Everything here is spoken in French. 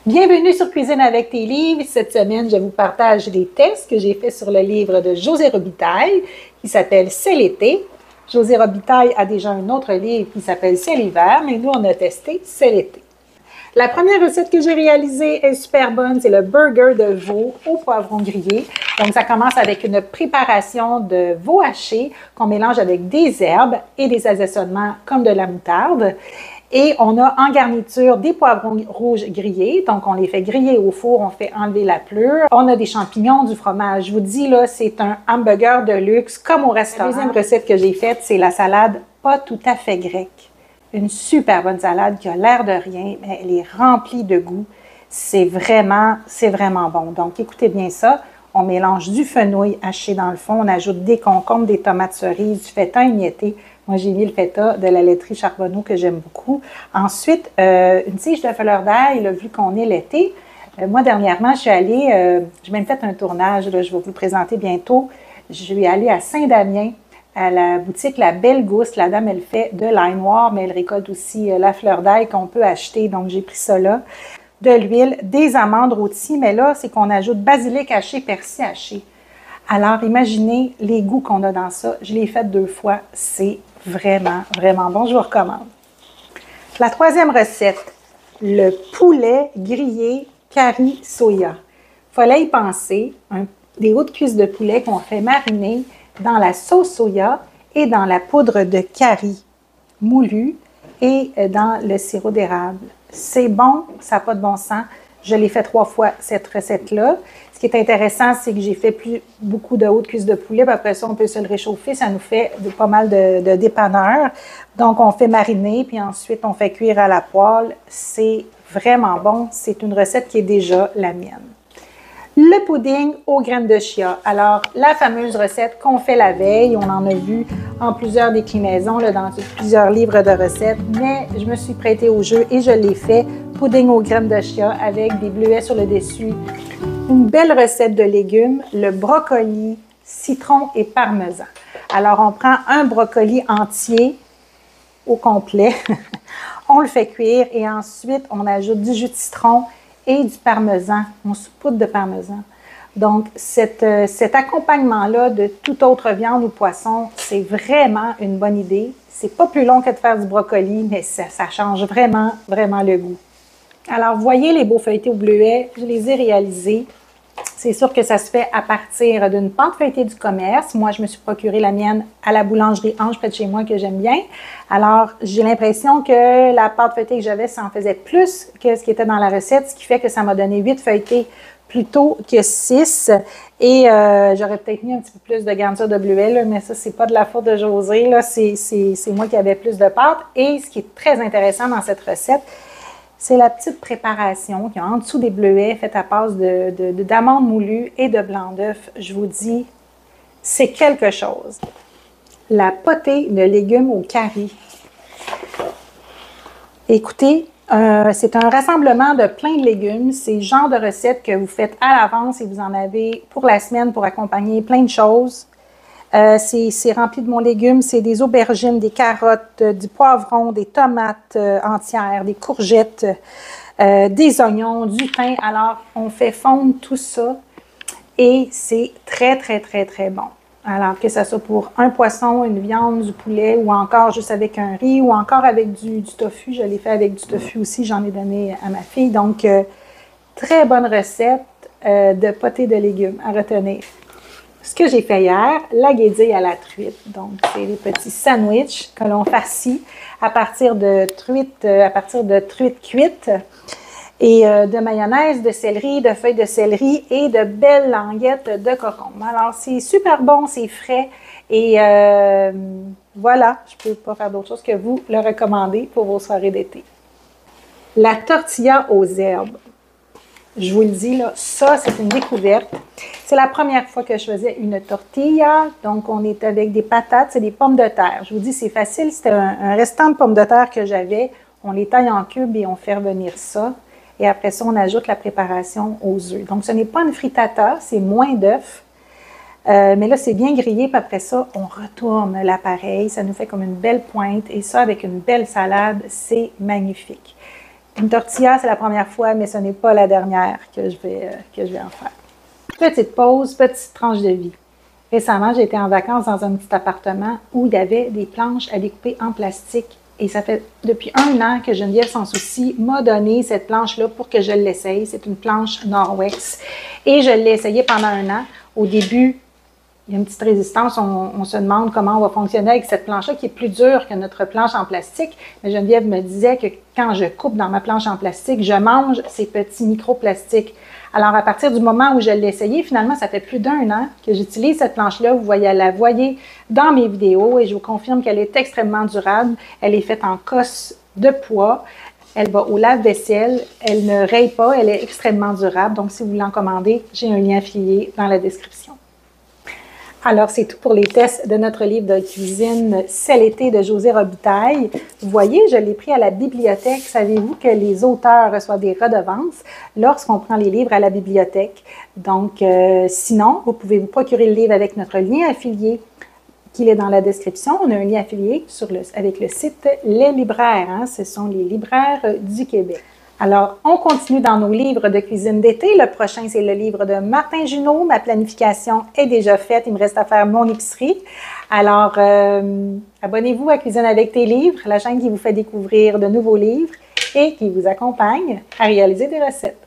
Bienvenue sur Cuisine avec tes livres. Cette semaine, je vous partage des tests que j'ai faits sur le livre de Josée Robitaille qui s'appelle C'est l'été. Josée Robitaille a déjà un autre livre qui s'appelle C'est l'hiver, mais nous, on a testé C'est l'été. La première recette que j'ai réalisée est super bonne, c'est le burger de veau au poivron grillé. Donc, ça commence avec une préparation de veau haché qu'on mélange avec des herbes et des assaisonnements comme de la moutarde. Et on a en garniture des poivrons rouges grillés. Donc, on les fait griller au four, on fait enlever la pelure. On a des champignons, du fromage. Je vous dis, là, c'est un hamburger de luxe comme au restaurant. La deuxième recette que j'ai faite, c'est la salade pas tout à fait grecque. Une super bonne salade qui a l'air de rien, mais elle est remplie de goût. C'est vraiment bon. Donc, écoutez bien ça. On mélange du fenouil haché dans le fond. On ajoute des concombres, des tomates cerises, du feta émietté. Moi, j'ai mis le feta de la laiterie Charbonneau que j'aime beaucoup. Ensuite, une tige de fleur d'ail, vu qu'on est l'été. Moi, dernièrement, je suis allée, j'ai même fait un tournage, là, je vais vous le présenter bientôt. Je suis allée à Saint-Damien, à la boutique La Belle Gousse. La dame, elle fait de l'ail noir, mais elle récolte aussi la fleur d'ail qu'on peut acheter. Donc, j'ai pris ça là. De l'huile, des amandes rôties, mais là, c'est qu'on ajoute basilic haché, persil haché. Alors, imaginez les goûts qu'on a dans ça. Je l'ai fait 2 fois. C'est vraiment bon. Je vous recommande. La troisième recette, le poulet grillé curry soya. Il fallait y penser, des hautes cuisses de poulet qu'on fait mariner dans la sauce soya et dans la poudre de curry moulue et dans le sirop d'érable. C'est bon, ça n'a pas de bon sens. Je l'ai fait 3 fois, cette recette-là. Ce qui est intéressant, c'est que j'ai fait beaucoup de hautes cuisses de poulet. Puis après ça, on peut se le réchauffer. Ça nous fait pas mal de dépanneurs. Donc, on fait mariner, puis ensuite, on fait cuire à la poêle. C'est vraiment bon. C'est une recette qui est déjà la mienne. Le pudding aux graines de chia. Alors, la fameuse recette qu'on fait la veille, on en a vu en plusieurs déclinaisons là, dans plusieurs livres de recettes, mais je me suis prêtée au jeu et je l'ai fait. Pudding aux graines de chia avec des bleuets sur le dessus. Une belle recette de légumes, le brocoli, citron et parmesan. Alors, on prend un brocoli entier au complet, on le fait cuire et ensuite, on ajoute du jus de citron et du parmesan. On saupoudre de parmesan. Donc, cet accompagnement-là de toute autre viande ou poisson, c'est vraiment une bonne idée. C'est pas plus long que de faire du brocoli, mais ça change vraiment le goût. Alors, voyez les beaux feuilletés au bleuet, je les ai réalisés. C'est sûr que ça se fait à partir d'une pâte feuilletée du commerce. Moi, je me suis procuré la mienne à la boulangerie Ange près de chez moi que j'aime bien. Alors, j'ai l'impression que la pâte feuilletée que j'avais, ça en faisait plus que ce qui était dans la recette, ce qui fait que ça m'a donné 8 feuilletés plutôt que 6. Et j'aurais peut-être mis un petit peu plus de garniture de bleuet, là, mais ça, c'est pas de la faute de Josée. C'est moi qui avais plus de pâte. Et ce qui est très intéressant dans cette recette, c'est la petite préparation qui est en dessous des bleuets, faite à base d'amandes moulues et de blanc d'œuf. Je vous dis, c'est quelque chose. La potée de légumes au curry. Écoutez, c'est un rassemblement de plein de légumes. C'est le genre de recette que vous faites à l'avance et vous en avez pour la semaine pour accompagner plein de choses. C'est rempli de bons légumes, c'est des aubergines, des carottes, du poivron, des tomates entières, des courgettes, des oignons, du thym. Alors, on fait fondre tout ça et c'est très bon. Alors, que ce soit pour un poisson, une viande, du poulet ou encore juste avec un riz ou encore avec du tofu. Je l'ai fait avec du tofu aussi, j'en ai donné à ma fille. Donc, très bonne recette de potée de légumes à retenir. Ce que j'ai fait hier, la guédille à la truite. Donc, c'est des petits sandwichs que l'on farcit à partir de truite cuite et de mayonnaise, de céleri, de feuilles de céleri et de belles languettes de concombre. Alors, c'est super bon, c'est frais et voilà, je ne peux pas faire d'autre chose que vous le recommander pour vos soirées d'été. La tortilla aux herbes. Je vous le dis, là, ça, c'est une découverte. C'est la première fois que je faisais une tortilla. Donc, on est avec des patates, c'est des pommes de terre. Je vous dis, c'est facile. C'était un restant de pommes de terre que j'avais. On les taille en cubes et on fait revenir ça. Et après ça, on ajoute la préparation aux œufs. Donc, ce n'est pas une frittata, c'est moins d'œufs. Mais là, c'est bien grillé. Puis après ça, on retourne l'appareil. Ça nous fait comme une belle pointe. Et ça, avec une belle salade, c'est magnifique. Une tortilla, c'est la première fois, mais ce n'est pas la dernière que je vais en faire. Petite pause, petite tranche de vie. Récemment, j'ai été en vacances dans un petit appartement où il y avait des planches à découper en plastique. Et ça fait depuis 1 an que Geneviève Sans Souci m'a donné cette planche-là pour que je l'essaye. C'est une planche Norwex. Et je l'ai essayée pendant 1 an. Au début, il y a une petite résistance. On se demande comment on va fonctionner avec cette planche-là qui est plus dure que notre planche en plastique. Mais Geneviève me disait que quand je coupe dans ma planche en plastique, je mange ces petits microplastiques. Alors, à partir du moment où je l'ai essayé, finalement, ça fait plus d'1 an que j'utilise cette planche-là. Vous la voyez dans mes vidéos et je vous confirme qu'elle est extrêmement durable. Elle est faite en cosse de poids. Elle va au lave-vaisselle. Elle ne raye pas. Elle est extrêmement durable. Donc, si vous voulez en commander, j'ai un lien affilié dans la description. Alors, c'est tout pour les tests de notre livre de cuisine C'est l'été de Josée Robitaille. Vous voyez, je l'ai pris à la bibliothèque. Savez-vous que les auteurs reçoivent des redevances lorsqu'on prend les livres à la bibliothèque? Donc, sinon, vous pouvez vous procurer le livre avec notre lien affilié qui est dans la description. On a un lien affilié avec le site Les Libraires. Hein? Ce sont les libraires du Québec. Alors, on continue dans nos livres de cuisine d'été. Le prochain, c'est le livre de Martin Junot. Ma planification est déjà faite. Il me reste à faire mon épicerie. Alors, abonnez-vous à Cuisine avec tes livres, la chaîne qui vous fait découvrir de nouveaux livres et qui vous accompagne à réaliser des recettes.